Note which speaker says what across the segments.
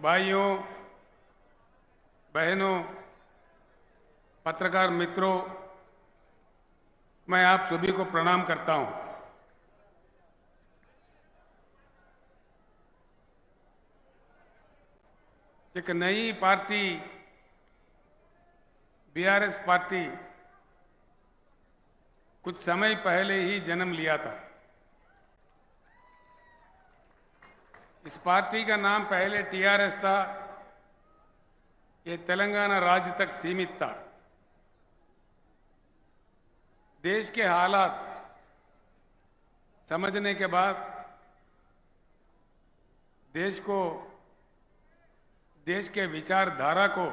Speaker 1: भाइयों, बहनों, पत्रकार मित्रों, मैं आप सभी को प्रणाम करता हूं। एक नई पार्टी बीआरएस पार्टी कुछ समय पहले ही जन्म लिया था। इस पार्टी का नाम पहले टीआरएस था। ये तेलंगाना राज्य तक सीमित था। देश के हालात समझने के बाद देश के विचारधारा को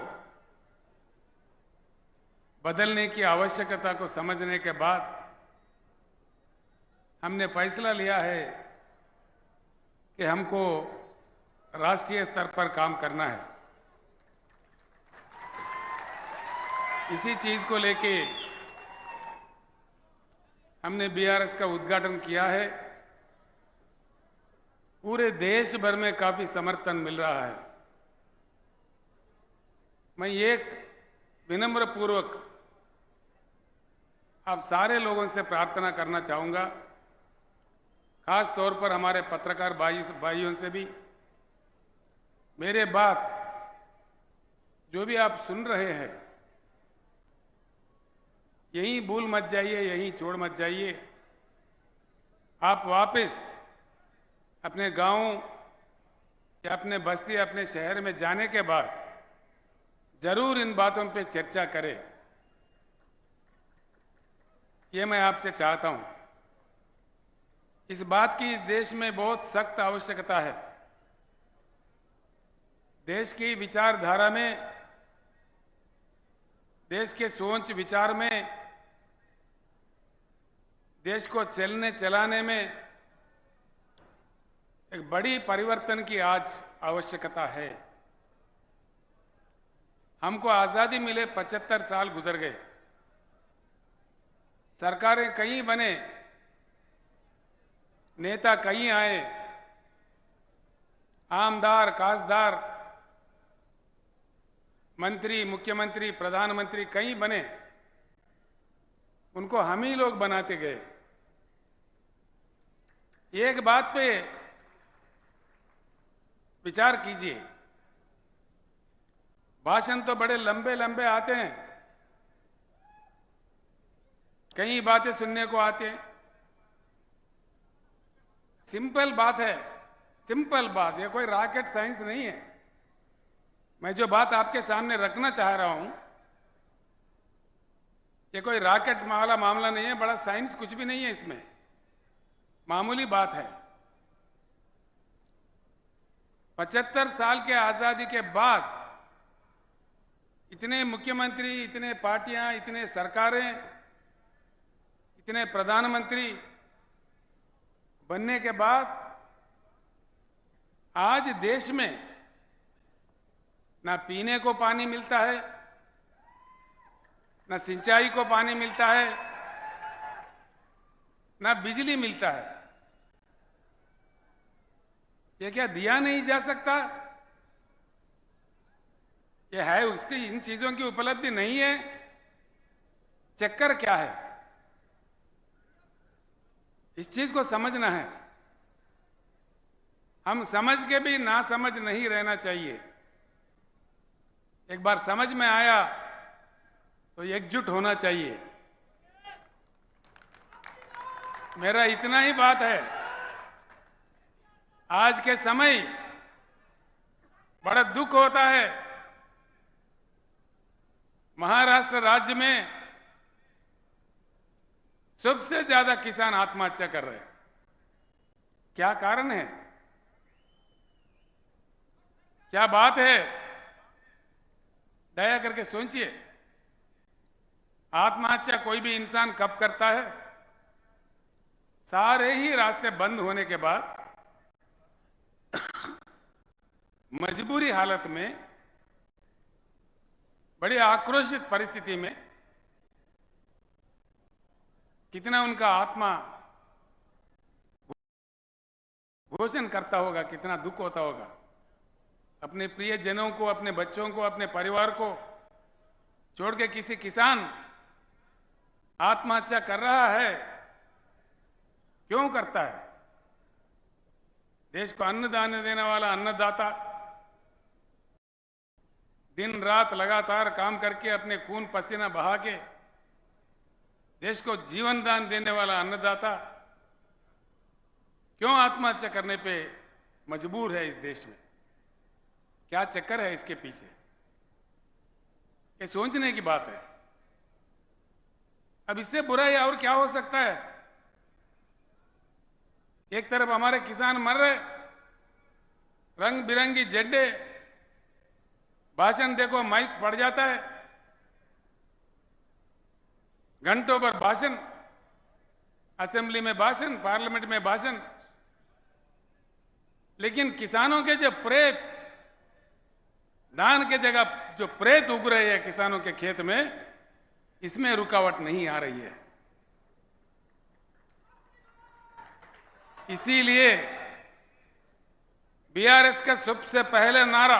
Speaker 1: बदलने की आवश्यकता को समझने के बाद हमने फैसला लिया है कि हमको राष्ट्रीय स्तर पर काम करना है। इसी चीज को लेके हमने बीआरएस का उद्घाटन किया है। पूरे देश भर में काफी समर्थन मिल रहा है। मैं एक विनम्र पूर्वक आप सारे लोगों से प्रार्थना करना चाहूंगा, खास तौर पर हमारे पत्रकार भाइयों से भी, मेरे बात जो भी आप सुन रहे हैं यहीं भूल मत जाइए, यहीं छोड़ मत जाइए। आप वापस अपने गांव या अपने बस्ती, अपने शहर में जाने के बाद जरूर इन बातों पे चर्चा करें। ये मैं आपसे चाहता हूं। इस बात की इस देश में बहुत सख्त आवश्यकता है। देश की विचारधारा में, देश के सोच विचार में, देश को चलने चलाने में एक बड़ी परिवर्तन की आज आवश्यकता है। हमको आजादी मिले 75 साल गुजर गए। सरकारें कई बने, नेता कई आए, आमदार, खासदार, मंत्री, मुख्यमंत्री, प्रधानमंत्री कई बने। उनको हम ही लोग बनाते गए। एक बात पे विचार कीजिए। भाषण तो बड़े लंबे लंबे आते हैं, कई बातें सुनने को आते हैं। सिंपल बात है, सिंपल बात। ये कोई रॉकेट साइंस नहीं है। मैं जो बात आपके सामने रखना चाह रहा हूं, ये कोई रॉकेट वाला मामला नहीं है, बड़ा साइंस कुछ भी नहीं है इसमें। मामूली बात है। 75 साल के आजादी के बाद इतने मुख्यमंत्री, इतने पार्टियां, इतने सरकारें, इतने प्रधानमंत्री बनने के बाद आज देश में ना पीने को पानी मिलता है, ना सिंचाई को पानी मिलता है, ना बिजली मिलता है। ये क्या दिया नहीं जा सकता? ये है, उसकी इन चीजों की उपलब्धि नहीं है। चक्कर क्या है? इस चीज को समझना है। हम समझ के भी ना समझ नहीं रहना चाहिए। एक बार समझ में आया तो एकजुट होना चाहिए। मेरा इतना ही बात है। आज के समय बड़ा दुख होता है। महाराष्ट्र राज्य में सबसे ज्यादा किसान आत्महत्या कर रहे हैं। क्या कारण है? क्या बात है? दया करके सोचिए। आत्महत्या कोई भी इंसान कब करता है? सारे ही रास्ते बंद होने के बाद मजबूरी हालत में, बड़ी आक्रोशित परिस्थिति में कितना उनका आत्मा घोषण करता होगा, कितना दुख होता होगा। अपने प्रियजनों को, अपने बच्चों को, अपने परिवार को छोड़ के किसी किसान आत्महत्या कर रहा है, क्यों करता है? देश को अन्नदान देने वाला अन्नदाता दिन रात लगातार काम करके अपने खून पसीना बहा के देश को जीवन दान देने वाला अन्नदाता क्यों आत्महत्या करने पे मजबूर है इस देश में? क्या चक्कर है इसके पीछे? ये सोचने की बात है। अब इससे बुरा या और क्या हो सकता है? एक तरफ हमारे किसान मर रहे, रंग बिरंगी झंडे, भाषण देखो माइक पड़ जाता है, घंटों पर भाषण, असेंबली में भाषण, पार्लियामेंट में भाषण, लेकिन किसानों के जो प्रेत, धान के जगह जो प्रेत उग रहे हैं किसानों के खेत में, इसमें रुकावट नहीं आ रही है। इसीलिए बीआरएस का सबसे पहले नारा,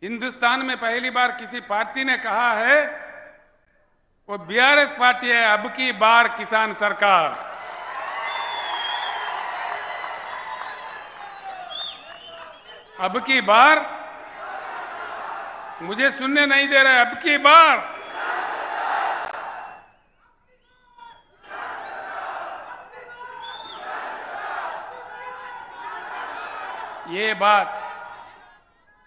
Speaker 1: हिंदुस्तान में पहली बार किसी पार्टी ने कहा है, वो बीआरएस पार्टी है, अब की बार किसान सरकार। अब की बार, मुझे सुनने नहीं दे रहे, अब की बार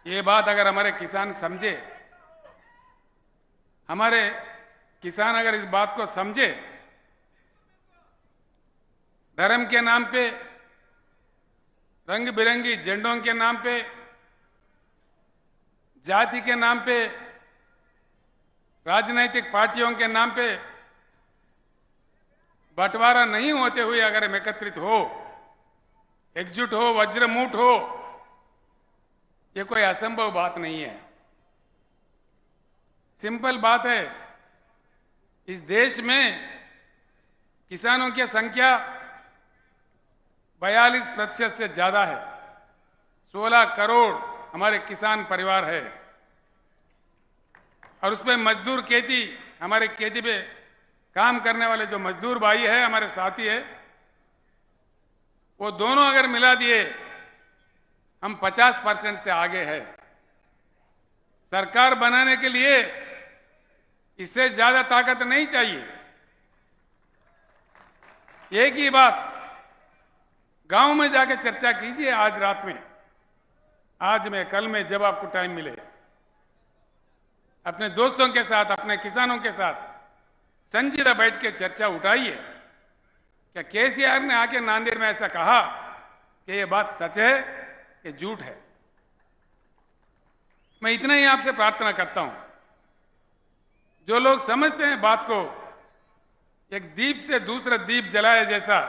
Speaker 1: ये बात अगर हमारे किसान समझे, हमारे किसान अगर इस बात को समझे, धर्म के नाम पे, रंग बिरंगी झंडों के नाम पे, जाति के नाम पे, राजनीतिक पार्टियों के नाम पे बंटवारा नहीं होते हुए अगर हम एकत्रित हो, एकजुट हो, वज्रमूठ हो, ये कोई असंभव बात नहीं है। सिंपल बात है, इस देश में किसानों की संख्या 42% से ज्यादा है। 16 करोड़ हमारे किसान परिवार है, और उसमें मजदूर खेती, हमारे खेती पे काम करने वाले जो मजदूर भाई है, हमारे साथी है, वो दोनों अगर मिला दिए, हम 50% से आगे है। सरकार बनाने के लिए इससे ज्यादा ताकत नहीं चाहिए। एक ही बात गांव में जाके चर्चा कीजिए, आज रात में, आज में, कल में, जब आपको टाइम मिले, अपने दोस्तों के साथ, अपने किसानों के साथ संजीदा बैठ के चर्चा उठाइए। क्या केसीआर ने आके नांदेड़ में ऐसा कहा कि ये बात सच है कि झूठ है? मैं इतना ही आपसे प्रार्थना करता हूं, जो लोग समझते हैं बात को एक दीप से दूसरा दीप जलाए जैसा,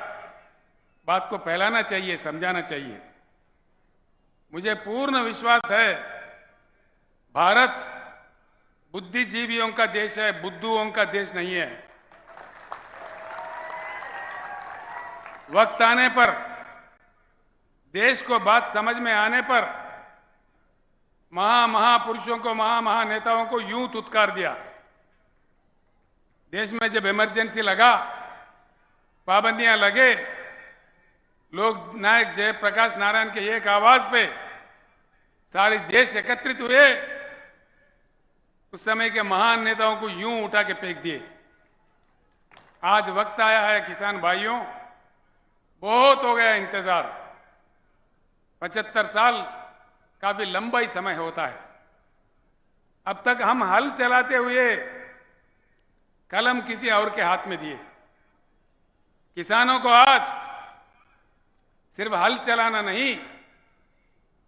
Speaker 1: बात को फैलाना चाहिए, समझाना चाहिए। मुझे पूर्ण विश्वास है, भारत बुद्धिजीवियों का देश है, बुद्धुओं का देश नहीं है। वक्त आने पर, देश को बात समझ में आने पर, महापुरुषों को, महानेताओं को यूं तुत्कार दिया। देश में जब इमरजेंसी लगा, पाबंदियां लगे, लोक नायक जयप्रकाश नारायण के एक आवाज पे सारे देश एकत्रित हुए, उस समय के महान नेताओं को यूं उठा के फेंक दिए। आज वक्त आया है किसान भाइयों, बहुत हो गया इंतजार। 75 साल काफी लंबा ही समय होता है। अब तक हम हल चलाते हुए कलम किसी और के हाथ में दिए। किसानों को आज सिर्फ हल चलाना नहीं,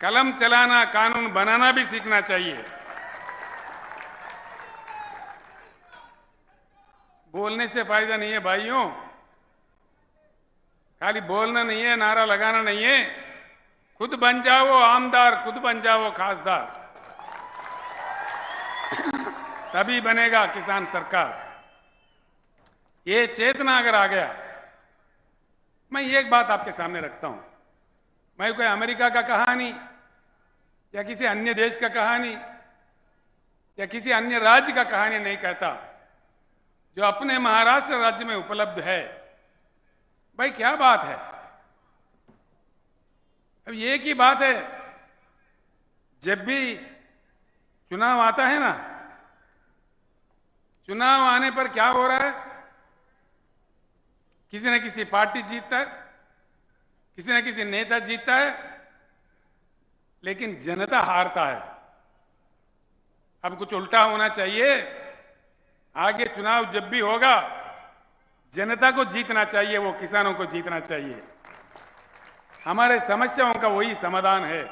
Speaker 1: कलम चलाना, कानून बनाना भी सीखना चाहिए। बोलने से फायदा नहीं है भाइयों, खाली बोलना नहीं है, नारा लगाना नहीं है। खुद बन जाओ आमदार, खुद बन जाओ खासदार, तभी बनेगा किसान सरकार। ये चेतना अगर आ गया, मैं एक बात आपके सामने रखता हूं, मैं कोई अमेरिका का कहा नहीं, या किसी अन्य देश का कहानी या किसी अन्य राज्य का कहानी नहीं कहता, जो अपने महाराष्ट्र राज्य में उपलब्ध है। भाई क्या बात है। अब एक ही बात है, जब भी चुनाव आता है ना, चुनाव आने पर क्या हो रहा है, किसी न किसी पार्टी जीतता है, किसी न किसी नेता जीतता है, लेकिन जनता हारता है। अब कुछ उल्टा होना चाहिए। आगे चुनाव जब भी होगा, जनता को जीतना चाहिए, वो किसानों को जीतना चाहिए। हमारे समस्याओं का वही समाधान है।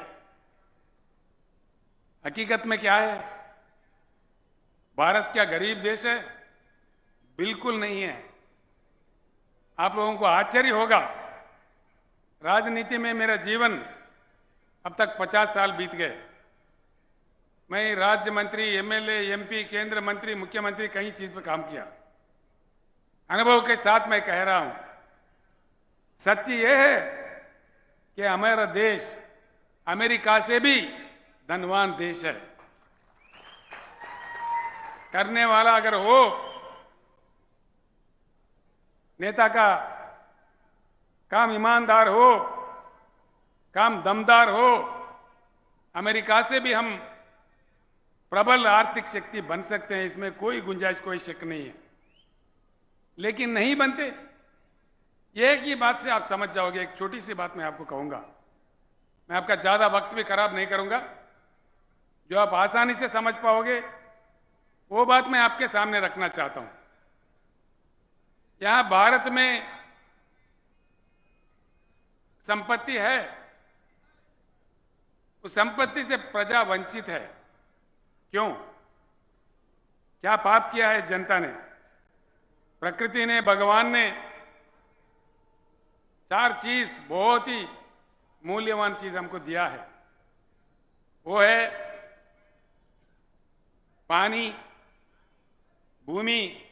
Speaker 1: हकीकत में क्या है, भारत क्या गरीब देश है? बिल्कुल नहीं है। आप लोगों को आश्चर्य होगा, राजनीति में मेरा जीवन अब तक 50 साल बीत गए। मैं राज्य मंत्री, एमएलए, एमपी, केंद्र मंत्री, मुख्यमंत्री, कई चीज पर काम किया। अनुभव के साथ मैं कह रहा हूं, सत्य यह है कि हमारा देश अमेरिका से भी धनवान देश है। करने वाला अगर हो, नेता का काम ईमानदार हो, काम दमदार हो, अमेरिका से भी हम प्रबल आर्थिक शक्ति बन सकते हैं। इसमें कोई गुंजाइश, कोई शक नहीं है। लेकिन नहीं बनते। एक ही बात से आप समझ जाओगे। एक छोटी सी बात मैं आपको कहूंगा, मैं आपका ज्यादा वक्त भी खराब नहीं करूंगा, जो आप आसानी से समझ पाओगे वो बात मैं आपके सामने रखना चाहता हूं। यहां भारत में संपत्ति है, उस संपत्ति से प्रजा वंचित है। क्यों? क्या पाप किया है जनता ने? प्रकृति ने, भगवान ने 4 चीज, बहुत ही मूल्यवान चीज हमको दिया है। वो है पानी, भूमि,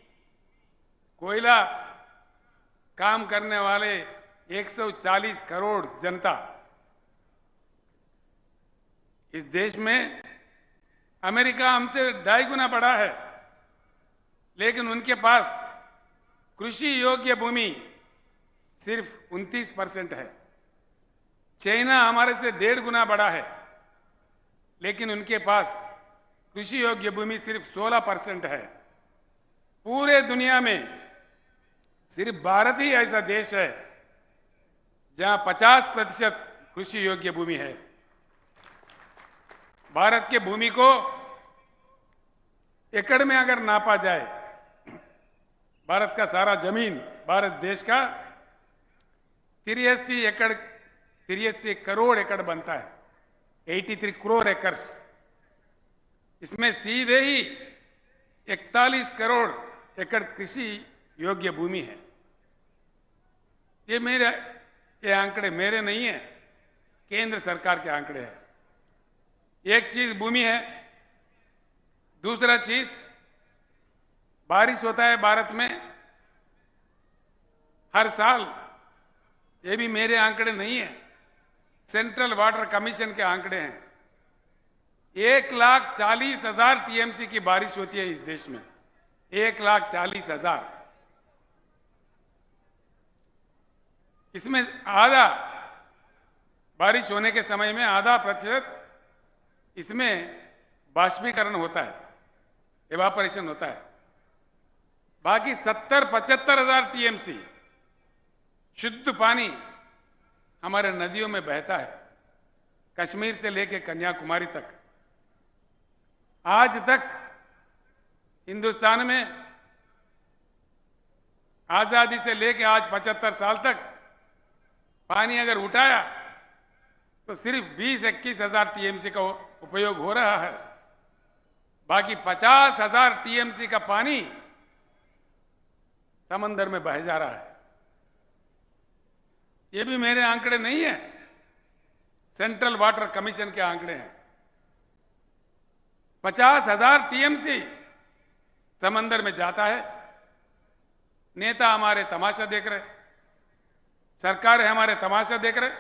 Speaker 1: कोयला, काम करने वाले 140 करोड़ जनता। इस देश में अमेरिका हमसे 2.5 गुना बड़ा है, लेकिन उनके पास कृषि योग्य भूमि सिर्फ 29% है। चाइना हमारे से 1.5 गुना बड़ा है, लेकिन उनके पास कृषि योग्य भूमि सिर्फ 16% है। पूरे दुनिया में सिर्फ भारत ही ऐसा देश है जहां 50% कृषि योग्य भूमि है। भारत के भूमि को एकड़ में अगर नापा जाए, भारत का सारा जमीन, भारत देश का 83 करोड़ एकड़ बनता है, 83 करोड़ एकर्स। इसमें सीधे ही 41 करोड़ एकड़ कृषि योग्य भूमि है। ये आंकड़े मेरे नहीं है, केंद्र सरकार के आंकड़े हैं। एक चीज भूमि है, दूसरा चीज बारिश होता है भारत में हर साल। ये भी मेरे आंकड़े नहीं है, सेंट्रल वाटर कमीशन के आंकड़े हैं। 1,40,000 टीएमसी की बारिश होती है इस देश में, 1,40,000। इसमें आधा बारिश होने के समय में आधा प्रतिशत इसमें बाष्पीकरण होता है, इवापोरेशन होता है। बाकी 70-75,000 टीएमसी शुद्ध पानी हमारे नदियों में बहता है, कश्मीर से लेकर कन्याकुमारी तक। आज तक हिंदुस्तान में आजादी से लेकर आज 75 साल तक पानी अगर उठाया तो सिर्फ 20-21,000 टीएमसी का उपयोग हो रहा है। बाकी 50,000 टीएमसी का पानी समंदर में बह जा रहा है। ये भी मेरे आंकड़े नहीं है, सेंट्रल वाटर कमीशन के आंकड़े हैं। 50,000 टीएमसी समंदर में जाता है। नेता हमारे तमाशा देख रहे, सरकारें हमारे तमाशा देख रहे।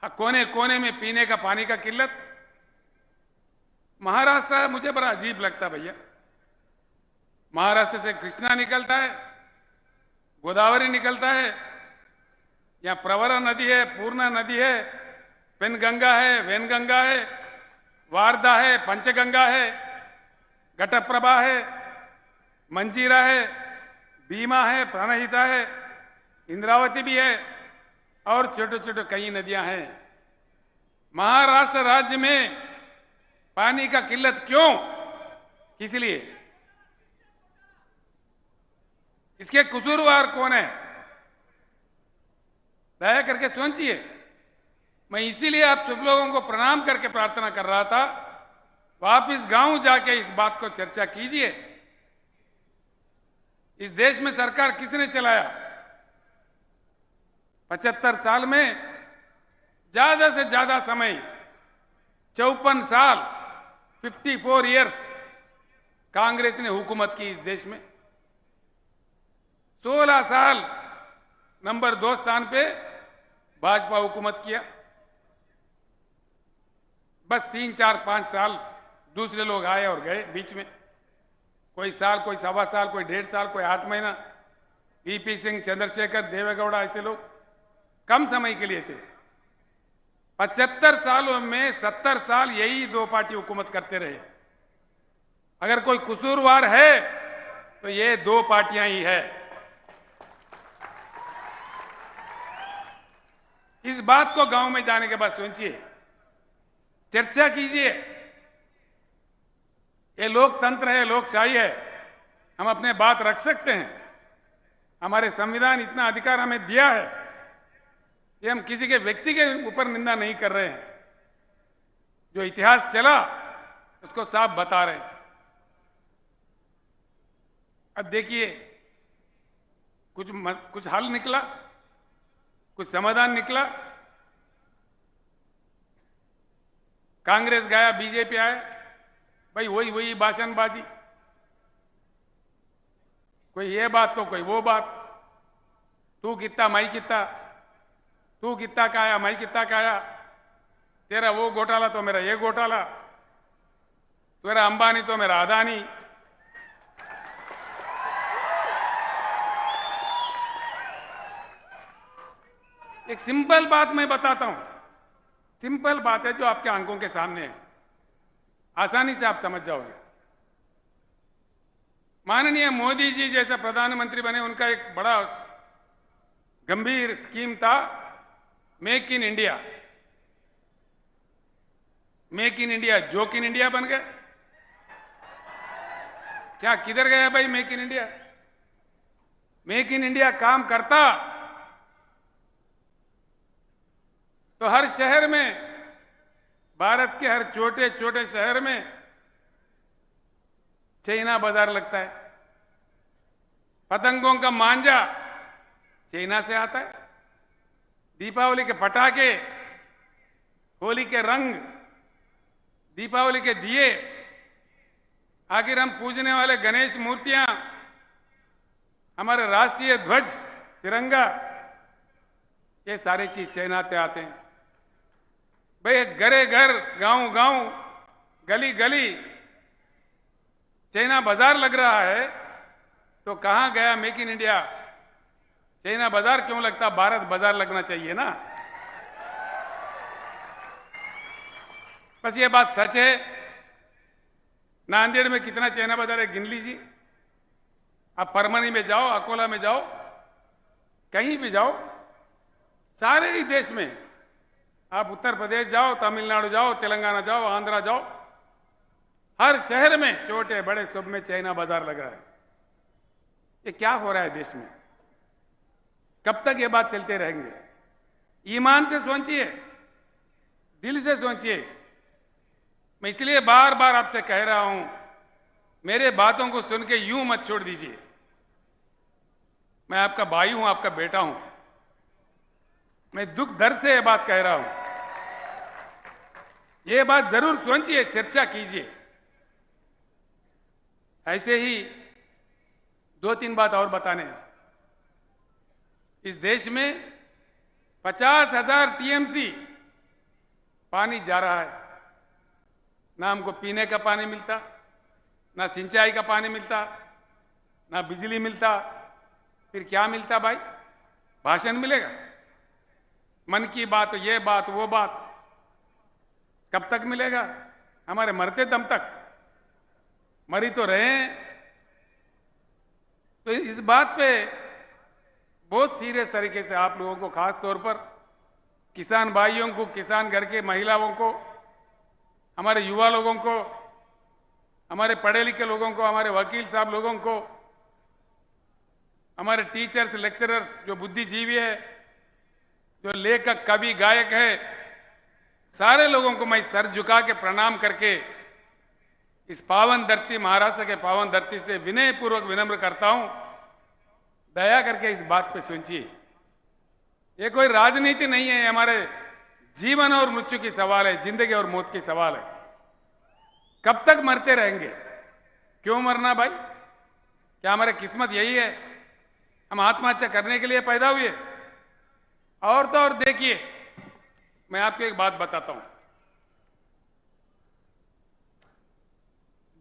Speaker 1: कोने कोने में पीने का पानी का किल्लत। महाराष्ट्र मुझे बड़ा अजीब लगता भैया। महाराष्ट्र से कृष्णा निकलता है, गोदावरी निकलता है, यहां प्रवरा नदी है, पूर्णा नदी है, पेनगंगा है, वेनगंगा है, वारदा है, पंचगंगा है, घटप्रभा है, मंजीरा है, भीमा है, प्राणहिता है, इंद्रावती भी है और छोटे छोटे कई नदियां हैं। महाराष्ट्र राज्य में पानी का किल्लत क्यों, किस लिए, इसके कसूरवार कौन है, दया करके सोचिए। मैं इसीलिए आप सब लोगों को प्रणाम करके प्रार्थना कर रहा था, वापिस गांव जाके इस बात को चर्चा कीजिए। इस देश में सरकार किसने चलाया? 75 साल में ज्यादा से ज्यादा समय 54 साल 54 इयर्स कांग्रेस ने हुकूमत की इस देश में। 16 साल नंबर 2 स्थान पे भाजपा हुकूमत किया। बस 3, 4, 5 साल दूसरे लोग आए और गए बीच में, कोई साल, कोई सवा साल, कोई 1.5 साल, कोई 8 महीना। वीपी सिंह, चंद्रशेखर, देवेगौड़ा ऐसे लोग कम समय के लिए थे। 75 सालों में 70 साल यही 2 पार्टी हुकूमत करते रहे। अगर कोई कसूरवार है तो ये 2 पार्टियां ही है। इस बात को गांव में जाने के बाद सोचिए, चर्चा कीजिए। ये लोकतंत्र है, लोकशाही है, हम अपने बात रख सकते हैं। हमारे संविधान इतना अधिकार हमें दिया है कि हम किसी के व्यक्ति के ऊपर निंदा नहीं कर रहे हैं। जो इतिहास चला उसको साफ बता रहे हैं। अब देखिए, कुछ हल निकला, कुछ समाधान निकला। कांग्रेस गया, बीजेपी आया, भाई वही भाषणबाजी, कोई ये बात तो कोई वो बात। तू कितना मैं कितना, तू कितना का आया मैं कितना का आया, तेरा वो घोटाला तो मेरा ये घोटाला, तेरा अंबानी तो मेरा अदानी। एक सिंपल बात मैं बताता हूं, सिंपल बात है जो आपके आंखों के सामने है, आसानी से आप समझ जाओगे। माननीय मोदी जी जैसे प्रधानमंत्री बने, उनका एक बड़ा गंभीर स्कीम था make in India. Make in India joke in India बन गए। क्या किधर गया भाई make in India? Make in India काम करता तो हर शहर में, भारत के हर छोटे छोटे शहर में चाइना बाजार लगता है। पतंगों का मांझा चाइना से आता है। दीपावली के पटाखे, होली के रंग, दीपावली के दिए, आखिर हम पूजने वाले गणेश मूर्तियां, हमारे राष्ट्रीय ध्वज तिरंगा, ये सारी चीज चाइना से आते हैं। भाई घरे घर, गांव गांव, गली गली चाइना बाजार लग रहा है, तो कहां गया मेक इन इंडिया? चाइना बाजार क्यों लगता, भारत बाजार लगना चाहिए ना। बस ये बात सच है। नांदेड़ में कितना चाइना बाजार है गिन लीजिए। आप परमनी में जाओ, अकोला में जाओ, कहीं भी जाओ, सारे ही देश में, आप उत्तर प्रदेश जाओ, तमिलनाडु जाओ, तेलंगाना जाओ, आंध्रा जाओ, हर शहर में छोटे बड़े सब में चाइना बाजार लगा है। ये क्या हो रहा है देश में? कब तक ये बात चलते रहेंगे? ईमान से सोचिए, दिल से सोचिए। मैं इसलिए बार बार आपसे कह रहा हूं, मेरे बातों को सुन के यूं मत छोड़ दीजिए। मैं आपका भाई हूं, आपका बेटा हूं। मैं दुख दर्द से ये बात कह रहा हूं। ये बात जरूर सोचिए, चर्चा कीजिए। ऐसे ही 2-3 बात और बताने हैं। इस देश में 50,000 टीएमसी पानी जा रहा है, ना हमको पीने का पानी मिलता, ना सिंचाई का पानी मिलता, ना बिजली मिलता, फिर क्या मिलता भाई? भाषण मिलेगा, मन की बात, ये बात, वो बात। कब तक मिलेगा? हमारे मरते दम तक। मरी तो रहे हैं। तो इस बात पे बहुत सीरियस तरीके से आप लोगों को, खास तौर पर किसान भाइयों को, किसान घर के महिलाओं को, हमारे युवा लोगों को, हमारे पढ़े लिखे लोगों को, हमारे वकील साहब लोगों को, हमारे टीचर्स, लेक्चरर्स जो बुद्धिजीवी है, जो लेखक, कवि, गायक है, सारे लोगों को मैं सर झुका के प्रणाम करके इस पावन धरती, महाराष्ट्र के पावन धरती से विनय पूर्वक विनम्र करता हूं, दया करके इस बात पे सोचिए। ये कोई राजनीति नहीं है, हमारे जीवन और मृत्यु की सवाल है, जिंदगी और मौत की सवाल है। कब तक मरते रहेंगे? क्यों मरना भाई? क्या हमारी किस्मत यही है? हम आत्महत्या करने के लिए पैदा हुए? और तो और देखिए, मैं आपको एक बात बताता हूं,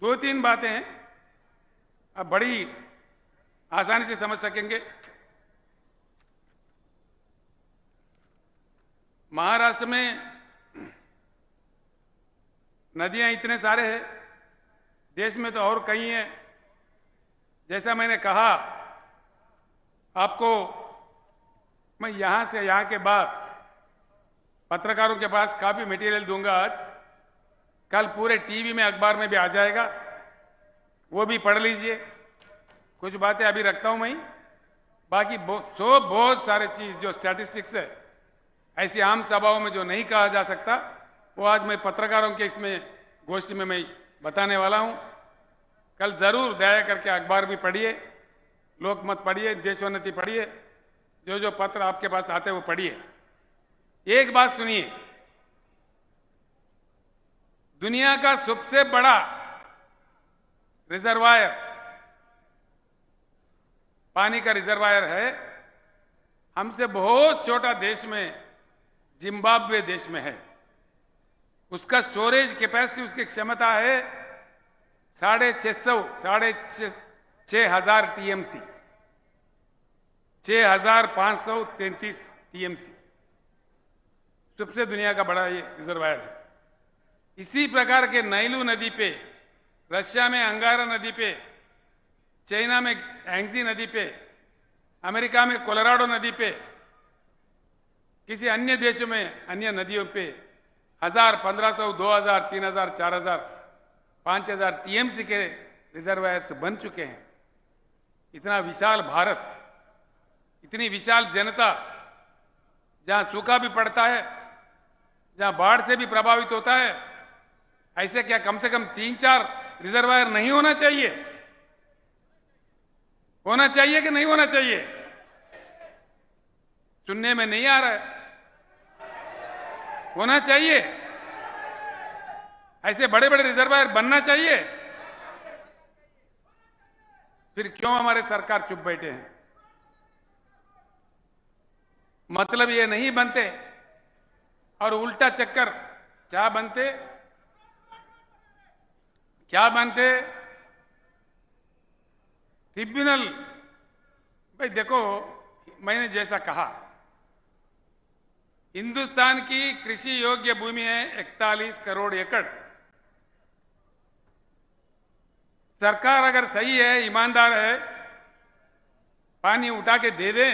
Speaker 1: दो तीन बातें हैं, आप बड़ी आसानी से समझ सकेंगे। महाराष्ट्र में नदियां इतने सारे हैं, देश में तो और कई हैं। जैसा मैंने कहा आपको, मैं यहां से यहां के बाद पत्रकारों के पास काफी मटेरियल दूंगा आज, कल पूरे टीवी में, अखबार में भी आ जाएगा, वो भी पढ़ लीजिए। कुछ बातें अभी रखता हूं मैं, बाकी बहुत सारे चीज जो स्टैटिस्टिक्स है, ऐसी आम सभाओं में जो नहीं कहा जा सकता, वो आज मैं पत्रकारों के इसमें गोष्ठी में मैं बताने वाला हूं। कल जरूर दया करके अखबार भी पढ़िए, लोकमत पढ़िए, देशोन्नति पढ़िए, जो जो पत्र आपके पास आते हैं वो पढ़िए। एक बात सुनिए, दुनिया का सबसे बड़ा रिजर्वायर, पानी का रिजर्वायर है, हमसे बहुत छोटा देश में, जिम्बाब्वे देश में है। उसका स्टोरेज कैपेसिटी, उसकी क्षमता है 6,600 टीएमसी, 6,533 टीएमसी, सबसे दुनिया का बड़ा ये रिजर्वायर है। इसी प्रकार के नाइलू नदी पे, रशिया में अंगारा नदी पे, चाइना में एंगजी नदी पे, अमेरिका में कोलोराडो नदी पे, किसी अन्य देशों में अन्य नदियों पे 1000, 1500, 2000, 3000, 4000, 5000 टीएमसी के रिजर्वायर्स बन चुके हैं। इतना विशाल भारत, इतनी विशाल जनता, जहां सूखा भी पड़ता है, जहां बाढ़ से भी प्रभावित होता है, ऐसे क्या कम से कम 3-4 रिजर्वायर नहीं होना चाहिए? होना चाहिए कि नहीं होना चाहिए? सुनने में नहीं आ रहा है। होना चाहिए। ऐसे बड़े बड़े रिजर्वायर बनना चाहिए। फिर क्यों हमारे सरकार चुप बैठे हैं? मतलब ये नहीं बनते, और उल्टा चक्कर क्या बनते? क्या बनते? ट्रिब्यूनल। भाई देखो, मैंने जैसा कहा, हिंदुस्तान की कृषि योग्य भूमि है 41 करोड़ एकड़। सरकार अगर सही है, ईमानदार है, पानी उठा के दे दे,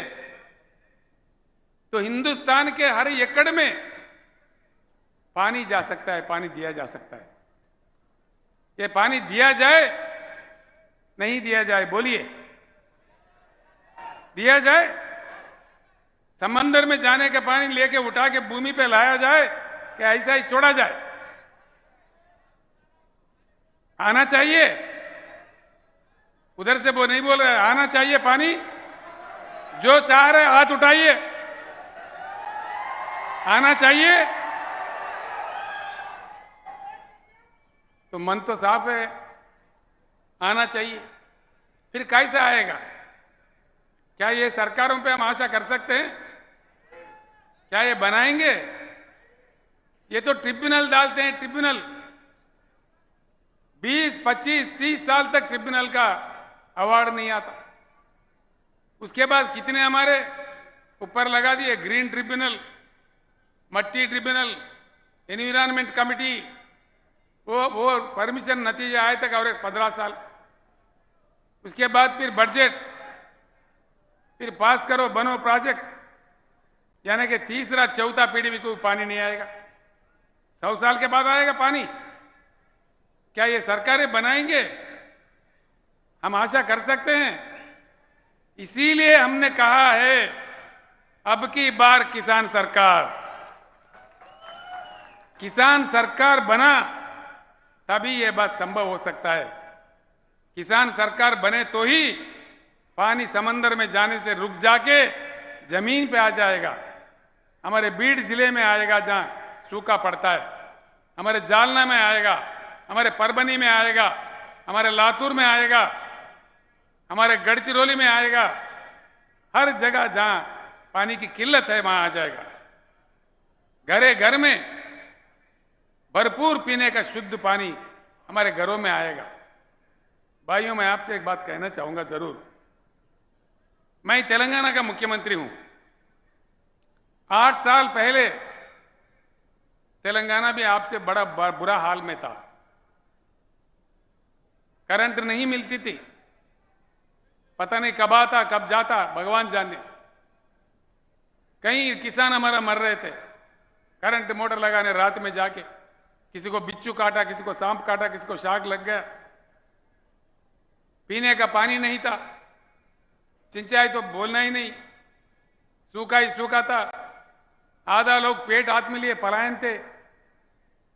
Speaker 1: तो हिंदुस्तान के हर एकड़ में पानी जा सकता है, पानी दिया जा सकता है। ये पानी दिया जाए, नहीं दिया जाए? बोलिए, दिया जाए? समंदर में जाने के पानी लेके उठा के भूमि पे लाया जाए कि ऐसा ही छोड़ा जाए? आना चाहिए। उधर से वो नहीं बोल रहे, आना चाहिए पानी। जो चाह रहे हाथ उठाइए, आना चाहिए। तो मन तो साफ है, आना चाहिए। फिर कैसे आएगा? क्या ये सरकारों पे हम आशा कर सकते हैं? क्या ये बनाएंगे? ये तो ट्रिब्यूनल डालते हैं, ट्रिब्यूनल 20, 25, 30 साल तक ट्रिब्यूनल का अवार्ड नहीं आता। उसके बाद कितने हमारे ऊपर लगा दिए, ग्रीन ट्रिब्यूनल, मट्टी ट्रिब्यूनल, एनवायरमेंट कमिटी, वो परमिशन नतीजे आए तक और 15 साल। उसके बाद फिर बजट, फिर पास करो, बनो प्रोजेक्ट, यानी कि तीसरा चौथा पीढ़ी में कोई पानी नहीं आएगा। 100 साल के बाद आएगा पानी। क्या ये सरकारें बनाएंगे? हम आशा कर सकते हैं? इसीलिए हमने कहा है अब की बार किसान सरकार बना तभी ये बात संभव हो सकता है। किसान सरकार बने तो ही पानी समंदर में जाने से रुक जाके जमीन पे आ जाएगा। हमारे बीड जिले में आएगा जहां सूखा पड़ता है, हमारे जालना में आएगा, हमारे परभनी में आएगा, हमारे लातूर में आएगा, हमारे गढ़चिरौली में आएगा। हर जगह जहां पानी की किल्लत है वहां आ जाएगा। घरे घर में भरपूर पीने का शुद्ध पानी हमारे घरों में आएगा। भाइयों, मैं आपसे एक बात कहना चाहूंगा जरूर। मैं तेलंगाना का मुख्यमंत्री हूं। 8 साल पहले तेलंगाना भी आपसे बड़ा बुरा हाल में था। करंट नहीं मिलती थी, पता नहीं कब आता कब जाता, भगवान जाने। कई किसान हमारा मर रहे थे करंट मोटर लगाने रात में जाके। किसी को बिच्छू काटा, किसी को सांप काटा, किसी को शाक लग गया। पीने का पानी नहीं था, सिंचाई तो बोलना ही नहीं, सूखा ही सूखा था। आधा लोग पेट हाथ में लिए पलायन थे,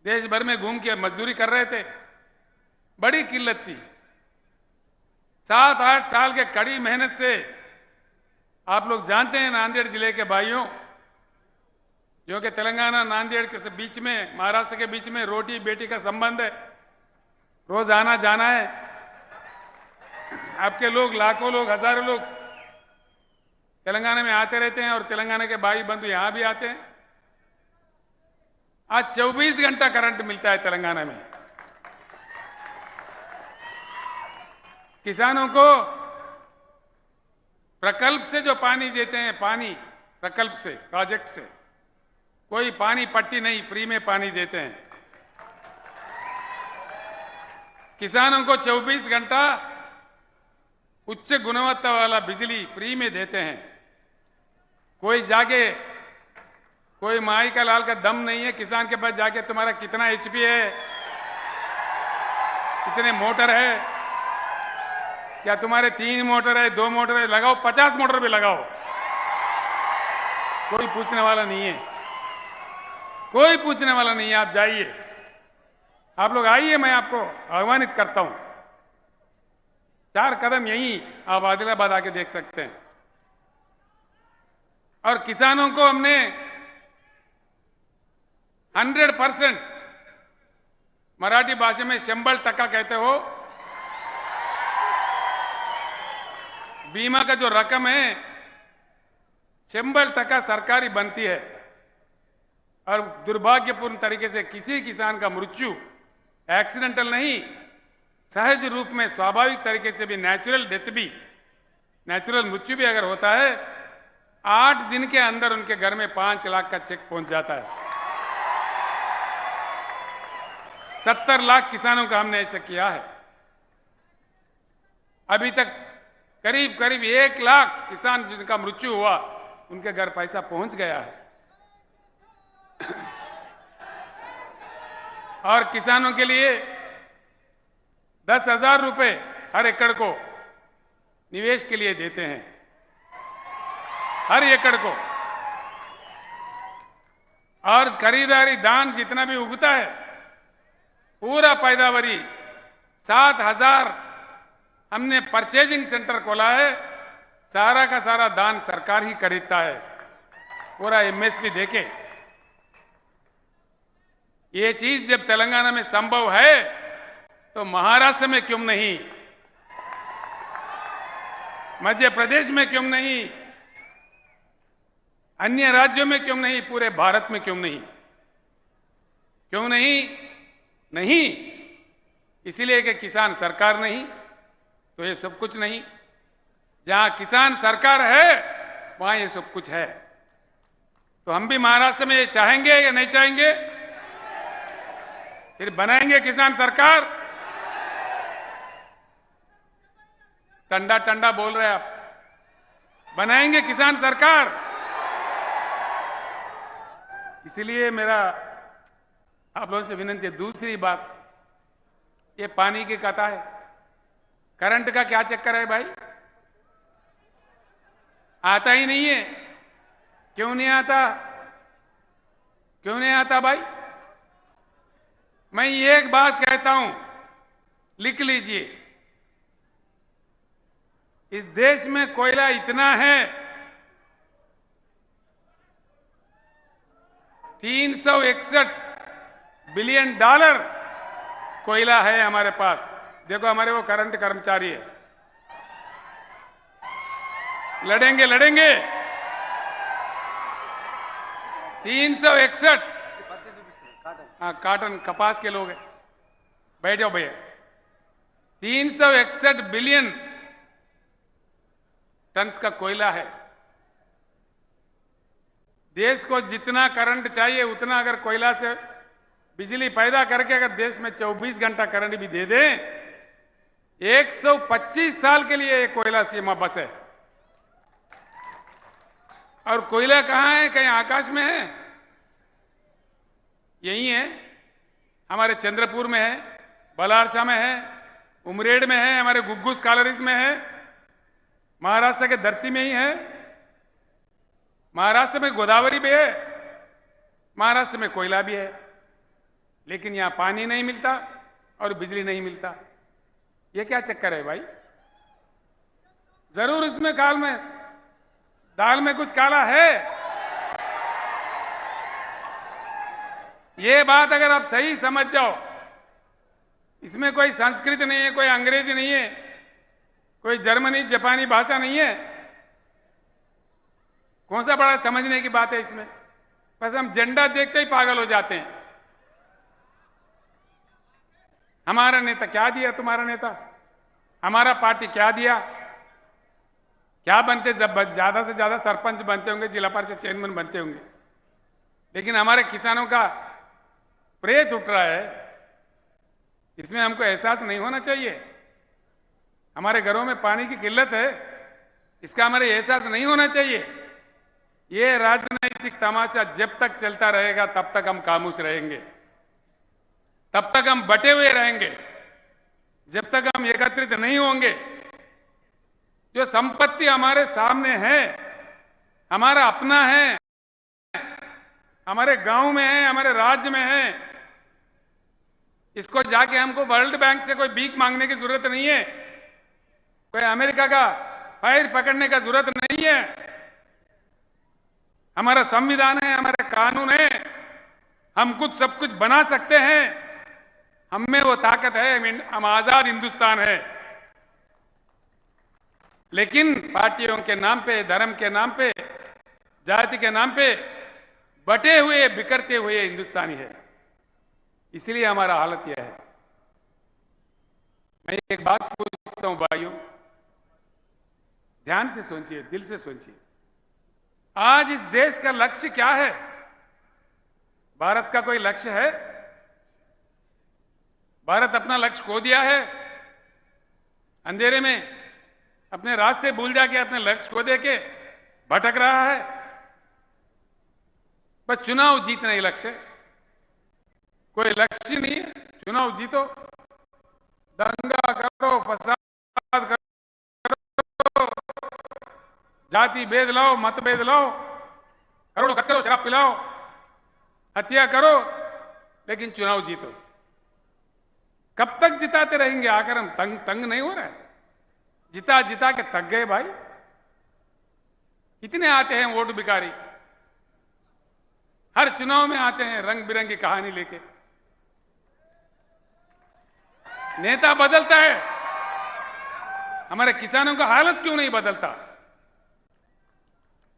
Speaker 1: देश भर में घूम के मजदूरी कर रहे थे। बड़ी किल्लत थी। 7-8 साल के कड़ी मेहनत से आप लोग जानते हैं, नांदेड़ जिले के भाइयों, जो कि तेलंगाना नांदेड़ के बीच में, महाराष्ट्र के बीच में रोटी बेटी का संबंध है। रोज आना जाना है। आपके लोग, लाखों लोग, हजारों लोग तेलंगाना में आते रहते हैं और तेलंगाना के भाई बंधु यहां भी आते हैं। आज 24 घंटा करंट मिलता है तेलंगाना में। किसानों को प्रकल्प से जो पानी देते हैं, पानी प्रकल्प से, प्रोजेक्ट से, कोई पानी पट्टी नहीं, फ्री में पानी देते हैं। किसानों को 24 घंटा उच्च गुणवत्ता वाला बिजली फ्री में देते हैं। कोई जाके, कोई माई का लाल का दम नहीं है किसान के पास जाके तुम्हारा कितना एचपी है, कितने मोटर है, क्या तुम्हारे 3 मोटर है, 2 मोटर है, लगाओ 50 मोटर भी लगाओ, कोई पूछने वाला नहीं है। कोई पूछने वाला नहीं है। आप जाइए, आप लोग आइए, मैं आपको आह्वानित करता हूं। 4 कदम यहीं आप आदिलाबाद आके देख सकते हैं। और किसानों को हमने 100%, मराठी भाषा में 100% कहते हो, बीमा का जो रकम है 100% सरकारी बनती है। और दुर्भाग्यपूर्ण तरीके से किसी किसान का मृत्यु एक्सीडेंटल नहीं, सहज रूप में स्वाभाविक तरीके से भी, नेचुरल डेथ भी, नेचुरल मृत्यु भी अगर होता है, 8 दिन के अंदर उनके घर में 5 लाख का चेक पहुंच जाता है। 70 लाख किसानों का हमने ऐसा किया है। अभी तक करीब करीब 1 लाख किसान जिनका मृत्यु हुआ, उनके घर पैसा पहुंच गया है। और किसानों के लिए 10,000 रुपए हर एकड़ को निवेश के लिए देते हैं, हर एकड़ को। और खरीदारी दान जितना भी उगता है, पूरा पैदावारी 7,000 हमने परचेजिंग सेंटर खोला है। सारा का सारा दान सरकार ही खरीदता है, पूरा एमएसपी देके। ये चीज जब तेलंगाना में संभव है तो महाराष्ट्र में क्यों नहीं, मध्य प्रदेश में क्यों नहीं, अन्य राज्यों में क्यों नहीं, पूरे भारत में क्यों नहीं। क्यों नहीं? नहीं, इसीलिए कि किसान सरकार नहीं तो ये सब कुछ नहीं। जहां किसान सरकार है वहां ये सब कुछ है। तो हम भी महाराष्ट्र में ये चाहेंगे या नहीं चाहेंगे? फिर बनाएंगे किसान सरकार? टंडा टंडा बोल रहे आप। बनाएंगे किसान सरकार? इसलिए मेरा आप लोगों से विनती है। दूसरी बात, ये पानी की कथा है। करंट का क्या चक्कर है भाई? आता ही नहीं है। क्यों नहीं आता? क्यों नहीं आता भाई? मैं एक बात कहता हूं, लिख लीजिए। इस देश में कोयला इतना है, 361 बिलियन डॉलर कोयला है हमारे पास। देखो हमारे वो करंट कर्मचारी है, लड़ेंगे लड़ेंगे। 361। हाँ, काटन कपास के लोग हैं। बैठ जाओ भैया। 361 बिलियन टन्स का कोयला है। देश को जितना करंट चाहिए उतना अगर कोयला से बिजली पैदा करके अगर देश में 24 घंटा करंट भी दे दें, 125 साल के लिए ये कोयला सीमा बस है। और कोयला कहां है? कहीं आकाश में है? यही है, हमारे चंद्रपुर में है, बलारसा में है, उमरेड में है, हमारे गुग्गूस कालरीज में है, महाराष्ट्र के धरती में ही है। महाराष्ट्र में गोदावरी भी है, महाराष्ट्र में कोयला भी है, लेकिन यहां पानी नहीं मिलता और बिजली नहीं मिलता। यह क्या चक्कर है भाई? जरूर इसमें दाल में कुछ काला है। ये बात अगर आप सही समझ जाओ, इसमें कोई संस्कृत नहीं है, कोई अंग्रेजी नहीं है, कोई जर्मनी जापानी भाषा नहीं है। कौन सा बड़ा समझने की बात है इसमें? बस हम झंडा देखते ही पागल हो जाते हैं। हमारा नेता क्या दिया? तुम्हारा नेता हमारा पार्टी क्या दिया? क्या बनते? जब ज्यादा से ज्यादा सरपंच बनते होंगे, जिला परिषद चेयरमैन बनते होंगे, लेकिन हमारे किसानों का प्रेत उठ रहा है। इसमें हमको एहसास नहीं होना चाहिए? हमारे घरों में पानी की किल्लत है, इसका हमारे एहसास नहीं होना चाहिए? ये राजनीतिक तमाशा जब तक चलता रहेगा तब तक हम खामोश रहेंगे, तब तक हम बटे हुए रहेंगे, जब तक हम एकत्रित नहीं होंगे। जो संपत्ति हमारे सामने है, हमारा अपना है, हमारे गांव में है, हमारे राज्य में है, इसको जाके हमको वर्ल्ड बैंक से कोई भीख मांगने की जरूरत नहीं है, कोई अमेरिका का फाइल पकड़ने का जरूरत नहीं है। हमारा संविधान है, हमारे कानून है, हम कुछ सब कुछ बना सकते हैं। हम में वो ताकत है, हम आजाद हिंदुस्तान है। लेकिन पार्टियों के नाम पे, धर्म के नाम पे, जाति के नाम पे बटे हुए, बिखरते हुए हिंदुस्तानी है। इसलिए हमारा हालत यह है। मैं एक बात पूछता हूं भाइयों, ध्यान से सोचिए, दिल से सोचिए। आज इस देश का लक्ष्य क्या है? भारत का कोई लक्ष्य है? भारत अपना लक्ष्य खो दिया है। अंधेरे में अपने रास्ते भूल जाके अपने लक्ष्य खो देके भटक रहा है। बस चुनाव जीतना ही लक्ष्य है, कोई लक्ष्य नहीं है। चुनाव जीतो, दंगा करो, फसाद करो, जाति भेद लाओ, मतभेद लाओ, करोड़ों खर्च करो, शराब पिलाओ, हत्या करो, लेकिन चुनाव जीतो। कब तक जिताते रहेंगे? आकर हम तंग नहीं हो रहे? जिता जिता के थक गए भाई। कितने आते हैं वोट भिखारी, हर चुनाव में आते हैं रंग बिरंगी कहानी लेके। नेता बदलता है, हमारे किसानों का हालत क्यों नहीं बदलता?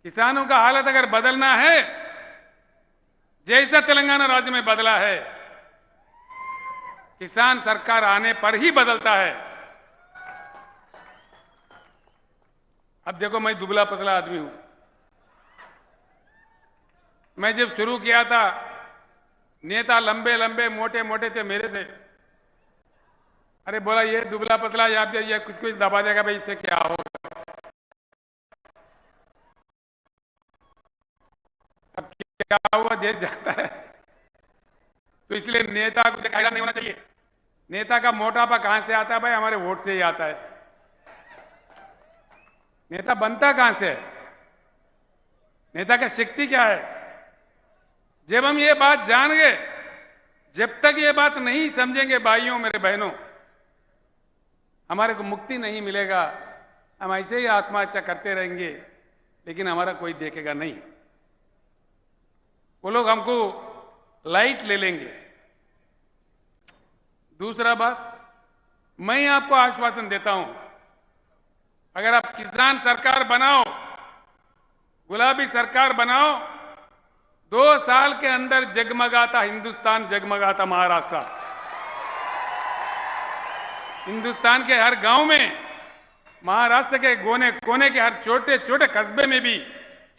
Speaker 1: किसानों का हालत अगर बदलना है, जैसा तेलंगाना राज्य में बदला है किसान सरकार आने पर ही बदलता है। अब देखो, मैं दुबला पतला आदमी हूं। मैं जब शुरू किया था, नेता लंबे लंबे मोटे मोटे थे मेरे से। अरे बोला, ये दुबला पतला याद ये कुछ कुछ दबा देगा भाई, इससे क्या होगा। अब क्या हुआ, देश जाता है। तो इसलिए नेता को दिखाया नहीं होना चाहिए। नेता का मोटापा कहां से आता है भाई? हमारे वोट से ही आता है। नेता बनता कहां से है? नेता का शक्ति क्या है? जब हम ये बात जान गए, जब तक ये बात नहीं समझेंगे भाइयों मेरे बहनों, हमारे को मुक्ति नहीं मिलेगा। हम ऐसे ही आत्महत्या करते रहेंगे, लेकिन हमारा कोई देखेगा नहीं। वो लोग हमको लाइट ले लेंगे। दूसरा बात, मैं आपको आश्वासन देता हूं, अगर आप किसान सरकार बनाओ, गुलाबी सरकार बनाओ, 2 साल के अंदर जगमगाता हिंदुस्तान, जगमगाता महाराष्ट्र। हिंदुस्तान के हर गांव में, महाराष्ट्र के कोने कोने के हर छोटे छोटे कस्बे में भी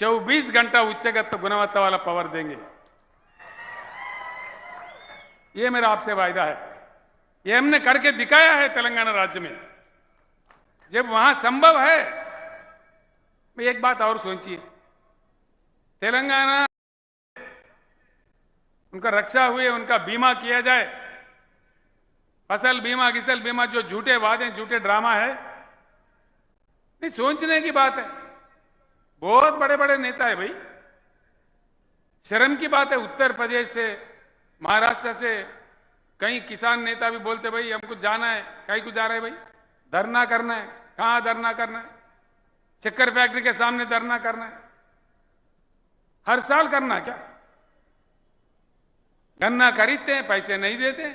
Speaker 1: 24 घंटा उच्चगत गुणवत्ता वाला पावर देंगे। ये मेरा आपसे वायदा है। ये हमने करके दिखाया है तेलंगाना राज्य में। जब वहां संभव है, एक बात और सोचिए, तेलंगाना उनका रक्षा हुए, उनका बीमा किया जाए, फसल बीमा, किसल बीमा, जो झूठे वादे, झूठे ड्रामा है, नहीं सोचने की बात है। बहुत बड़े बड़े नेता है भाई। शर्म की बात है, उत्तर प्रदेश से, महाराष्ट्र से कई किसान नेता भी बोलते भाई हमको जाना है। कहीं को जा रहे हैं भाई? धरना करना है। कहां धरना करना है? शक्कर फैक्ट्री के सामने धरना करना है। हर साल करना है क्या? गन्ना खरीदते हैं, पैसे नहीं देते,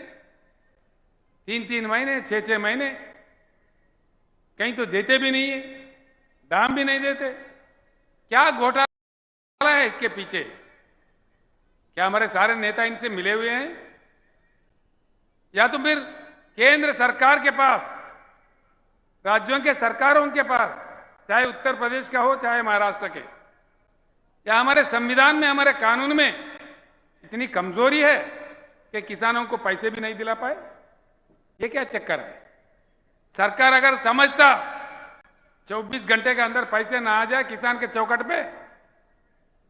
Speaker 1: 3-3 महीने, 6-6 महीने, कहीं तो देते भी नहीं है, दाम भी नहीं देते। क्या घोटाला है इसके पीछे? क्या हमारे सारे नेता इनसे मिले हुए हैं? या तो फिर केंद्र सरकार के पास, राज्यों के सरकारों के पास, चाहे उत्तर प्रदेश का हो चाहे महाराष्ट्र के, या हमारे संविधान में, हमारे कानून में इतनी कमजोरी है कि किसानों को पैसे भी नहीं दिला पाए? ये क्या चक्कर है? सरकार अगर समझता 24 घंटे के अंदर पैसे ना आ जाए किसान के चौखट पे,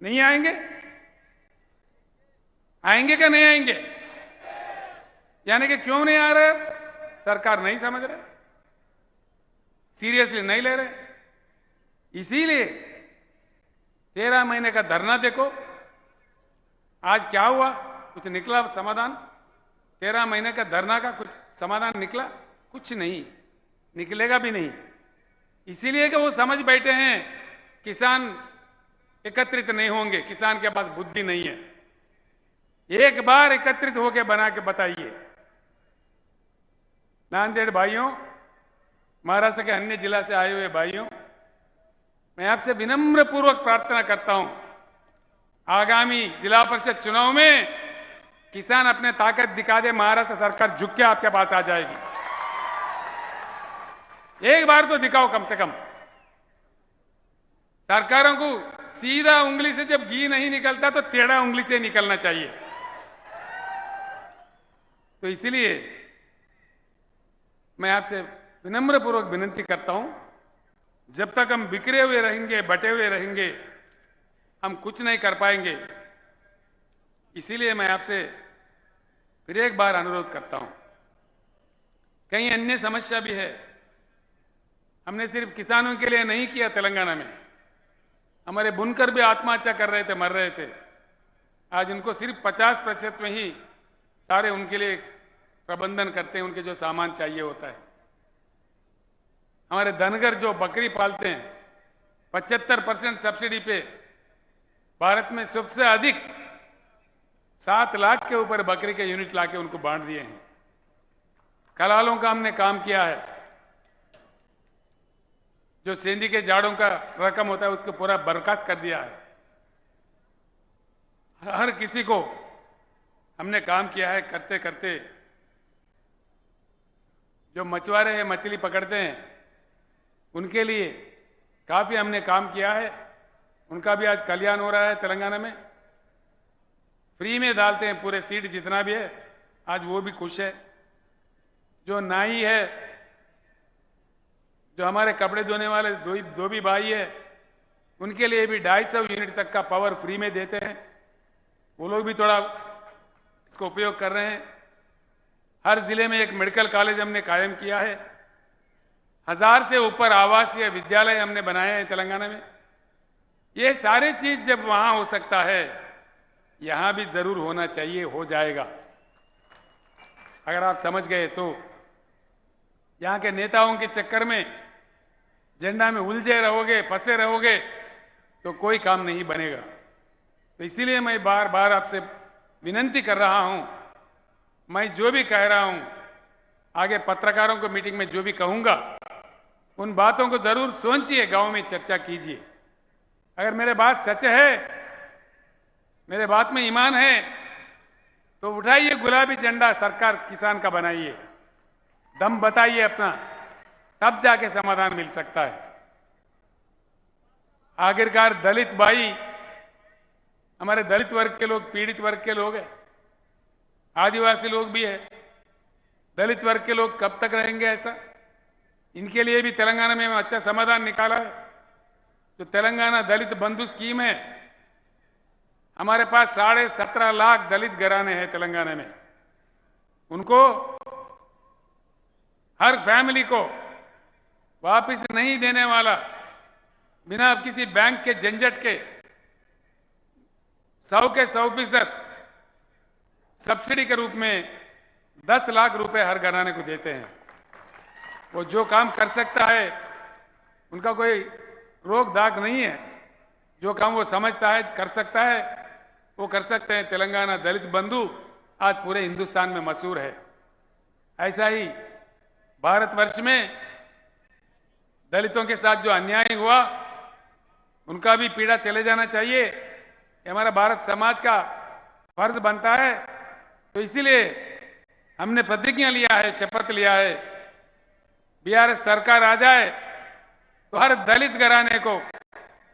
Speaker 1: नहीं आएंगे? आएंगे क्या नहीं आएंगे? यानी कि क्यों नहीं आ रहे? सरकार नहीं समझ रहे, सीरियसली नहीं ले रहे। इसीलिए 13 महीने का धरना देखो, आज क्या हुआ? कुछ निकला समाधान? 13 महीने का धरना का कुछ समाधान निकला? कुछ नहीं, निकलेगा भी नहीं। इसीलिए कि वो समझ बैठे हैं किसान एकत्रित नहीं होंगे, किसान के पास बुद्धि नहीं है। एक बार एकत्रित होकर बना के बताइए। नांदेड़ भाइयों, महाराष्ट्र के अन्य जिला से आए हुए भाइयों, मैं आपसे विनम्र पूर्वक प्रार्थना करता हूं, आगामी जिला परिषद चुनाव में किसान अपने ताकत दिखा दे, महाराष्ट्र सरकार झुक के आपके पास आ जाएगी। एक बार तो दिखाओ कम से कम। सरकारों को सीधा उंगली से जब घी नहीं निकलता तो टेढ़ा उंगली से निकलना चाहिए। तो इसलिए मैं आपसे विनम्र पूर्वक विनती करता हूं, जब तक हम बिखरे हुए रहेंगे, बटे हुए रहेंगे, हम कुछ नहीं कर पाएंगे। इसीलिए मैं आपसे फिर एक बार अनुरोध करता हूं, कहीं अन्य समस्या भी है। हमने सिर्फ किसानों के लिए नहीं किया तेलंगाना में, हमारे बुनकर भी आत्महत्या कर रहे थे, मर रहे थे। आज उनको सिर्फ 50% में ही सारे उनके लिए प्रबंधन करते हैं, उनके जो सामान चाहिए होता है। हमारे धनगर जो बकरी पालते हैं, 75% सब्सिडी पे भारत में सबसे अधिक 7 लाख के ऊपर बकरी के यूनिट लाके उनको बांट दिए हैं। कलालों का हमने काम किया है, जो सेंधी के जाड़ों का रकम होता है उसको पूरा बर्खास्त कर दिया है। हर किसी को हमने काम किया है। करते करते जो मछुआरे हैं, मछली पकड़ते हैं, उनके लिए काफी हमने काम किया है। उनका भी आज कल्याण हो रहा है तेलंगाना में। फ्री में डालते हैं पूरे सीड जितना भी है, आज वो भी खुश है। जो नाई है, जो हमारे कपड़े धोने वाले दो भी भाई है, उनके लिए भी 250 यूनिट तक का पावर फ्री में देते हैं। वो लोग भी थोड़ा इसको उपयोग कर रहे हैं। हर जिले में एक मेडिकल कॉलेज हमने कायम किया है। 1000 से ऊपर आवासीय विद्यालय हमने बनाए हैं तेलंगाना में। ये सारी चीज जब वहां हो सकता है, यहां भी जरूर होना चाहिए, हो जाएगा। अगर आप समझ गए तो यहां के नेताओं के चक्कर में, झंडा में उलझे रहोगे, फंसे रहोगे, तो कोई काम नहीं बनेगा। तो इसीलिए मैं बार बार आपसे विनती कर रहा हूं, मैं जो भी कह रहा हूं, आगे पत्रकारों को मीटिंग में जो भी कहूंगा, उन बातों को जरूर सोचिए, गांव में चर्चा कीजिए। अगर मेरे बात सच है, मेरे बात में ईमान है, तो उठाइए गुलाबी झंडा, सरकार किसान का बनाइए, दम बताइए अपना, तब जाके समाधान मिल सकता है। आखिरकार दलित भाई, हमारे दलित वर्ग के लोग, पीड़ित वर्ग के लोग हैं, आदिवासी लोग भी है। दलित वर्ग के लोग कब तक रहेंगे ऐसा? इनके लिए भी तेलंगाना में अच्छा समाधान निकाला है। तो तेलंगाना दलित बंधु स्कीम है। हमारे पास 17.5 लाख दलित घराने हैं तेलंगाना में। उनको, हर फैमिली को वापस नहीं देने वाला, बिना किसी बैंक के झंझट के 100% सब्सिडी के रूप में 10 लाख रुपए हर घराने को देते हैं। वो जो काम कर सकता है, उनका कोई रोक दाग नहीं है। जो काम वो समझता है कर सकता है, वो कर सकते हैं। तेलंगाना दलित बंधु आज पूरे हिंदुस्तान में मशहूर है। ऐसा ही भारतवर्ष में दलितों के साथ जो अन्याय हुआ, उनका भी पीड़ा चले जाना चाहिए। ये हमारा भारत समाज का फर्ज बनता है। तो इसीलिए हमने प्रतिज्ञा लिया है, शपथ लिया है, बीआरएस सरकार आ जाए तो हर दलित घराने को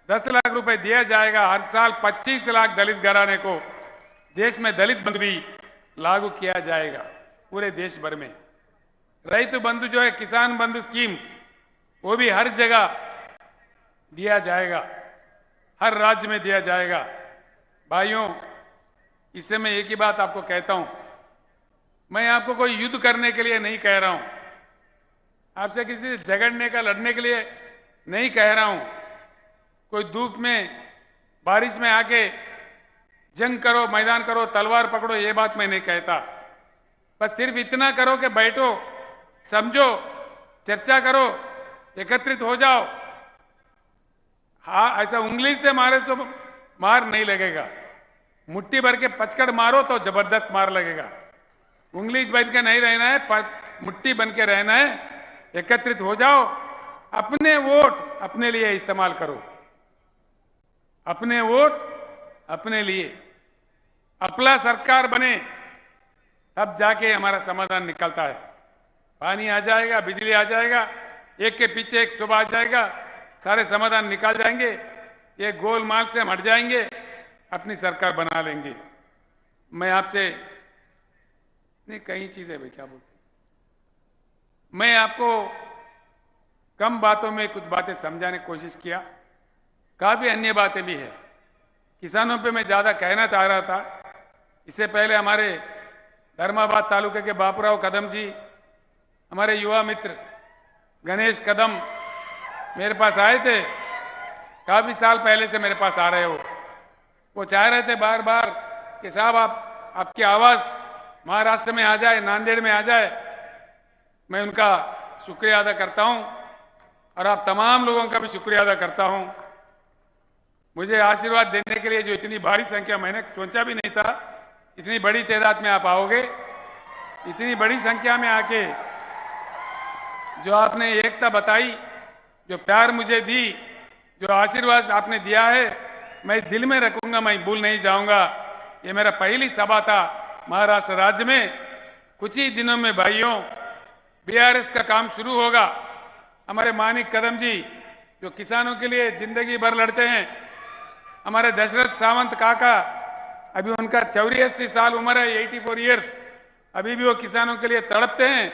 Speaker 1: 10 लाख रुपए दिया जाएगा। हर साल 25 लाख दलित घराने को देश में दलित बंधु भी लागू किया जाएगा पूरे देश भर में। रैतु बंधु जो है, किसान बंधु स्कीम, वो भी हर जगह दिया जाएगा, हर राज्य में दिया जाएगा। भाइयों, इससे मैं एक ही बात आपको कहता हूं, मैं आपको कोई युद्ध करने के लिए नहीं कह रहा हूं, आपसे किसी से झगड़ने का, लड़ने के लिए नहीं कह रहा हूं। कोई धूप में, बारिश में आके जंग करो, मैदान करो, तलवार पकड़ो, ये बात मैं नहीं कहता। बस सिर्फ इतना करो कि बैठो, समझो, चर्चा करो, एकत्रित हो जाओ। हाँ, ऐसा उंगली से मारे तो मार नहीं लगेगा। मुट्ठी भर के पचकड़ मारो तो जबरदस्त मार लगेगा। उंगली बन के नहीं रहना है, मुट्ठी बन के रहना है। एकत्रित हो जाओ, अपने वोट अपने लिए इस्तेमाल करो, अपने वोट अपने लिए। अपना सरकार बने, तब जाके हमारा समाधान निकलता है। पानी आ जाएगा, बिजली आ जाएगा, एक के पीछे एक सुबह आ जाएगा, सारे समाधान निकाल जाएंगे। ये गोलमाल से हम हट जाएंगे, अपनी सरकार बना लेंगे। मैं आपसे नहीं, कई चीजें भाई, क्या बोलते, मैं आपको कम बातों में कुछ बातें समझाने की कोशिश किया। काफी अन्य बातें भी है। किसानों पे मैं ज्यादा कहना चाह रहा था। इससे पहले हमारे धर्माबाद तालुके के बापूराव कदम जी, हमारे युवा मित्र गणेश कदम मेरे पास आए थे। काफी साल पहले से मेरे पास आ रहे हो। वो चाह रहे थे बार बार कि साहब आपकी आवाज महाराष्ट्र में आ जाए, नांदेड़ में आ जाए। मैं उनका शुक्रिया अदा करता हूं और आप तमाम लोगों का भी शुक्रिया अदा करता हूं। मुझे आशीर्वाद देने के लिए, जो इतनी भारी संख्या, मैंने सोचा भी नहीं था इतनी बड़ी तादाद में आप आओगे। इतनी बड़ी संख्या में आके जो आपने एकता बताई, जो प्यार मुझे दी, जो आशीर्वाद आपने दिया है, मैं दिल में रखूंगा, मैं भूल नहीं जाऊंगा। ये मेरा पहली सभा था महाराष्ट्र राज्य में। कुछ ही दिनों में भाइयों, बीआरएस का काम शुरू होगा। हमारे मानिक कदम जी जो किसानों के लिए जिंदगी भर लड़ते हैं, हमारे दशरथ सावंत काका, अभी उनका 84 साल उम्र है, 84 इयर्स, अभी भी वो किसानों के लिए तड़पते हैं।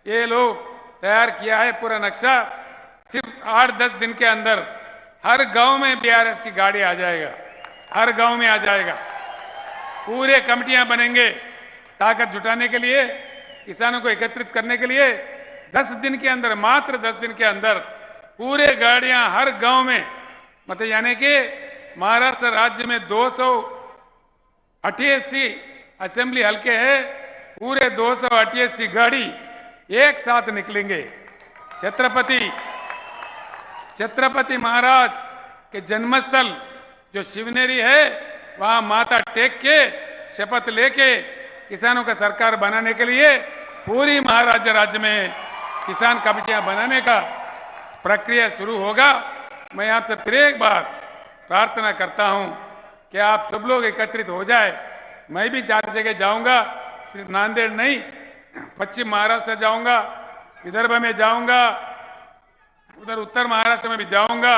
Speaker 1: ये लोग तैयार किया है पूरा नक्शा। सिर्फ 8-10 दिन के अंदर हर गांव में बीआरएस की गाड़ी आ जाएगा, हर गांव में आ जाएगा। पूरे कमिटियां बनेंगे ताकत जुटाने के लिए, किसानों को एकत्रित करने के लिए। 10 दिन के अंदर, मात्र 10 दिन के अंदर पूरे गाड़ियां हर गांव में, मतलब यानी कि महाराष्ट्र राज्य में 288 असेंबली हल्के हैं, पूरे 288 गाड़ी एक साथ निकलेंगे। छत्रपति महाराज के जन्मस्थल जो शिवनेरी है, वहां माथा टेक के शपथ लेके किसानों का सरकार बनाने के लिए पूरी महाराष्ट्र राज्य में किसान कमेटियां बनाने का प्रक्रिया शुरू होगा। मैं आपसे फिर एक बार प्रार्थना करता हूं कि आप सब लोग एकत्रित हो जाए। मैं भी 4 जगह जाऊंगा, सिर्फ नांदेड़ नहीं, पश्चिम महाराष्ट्र जाऊंगा, विदर्भ में जाऊंगा, उधर उत्तर महाराष्ट्र में भी जाऊंगा,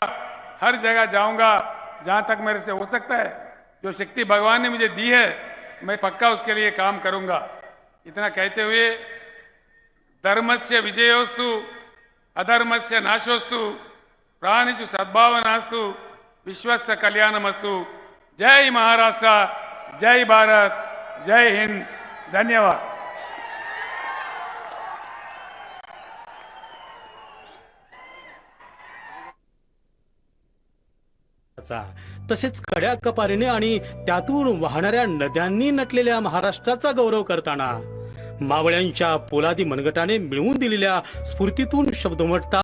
Speaker 1: हर जगह जाऊंगा जहां तक मेरे से हो सकता है। जो शक्ति भगवान ने मुझे दी है, मैं पक्का उसके लिए काम करूंगा। इतना कहते हुए, धर्मस्य विजयोस्तु अधर्मस्य नाशोस्तु, प्राणिषु सद्भावनास्तु, विश्वस्य कल्याणमस्तु। जय महाराष्ट्र, जय भारत, जय हिंद। धन्यवाद।
Speaker 2: तसेच खड्या कपारीने आणि त्यातून वाहणाऱ्या नद्यांनी नटलेल्या महाराष्ट्राचा गौरव करताना मावळ्यांच्या पोलादी मनगटाने मिळवून दिलेल्या स्फूर्तीतून शब्द उमटतात.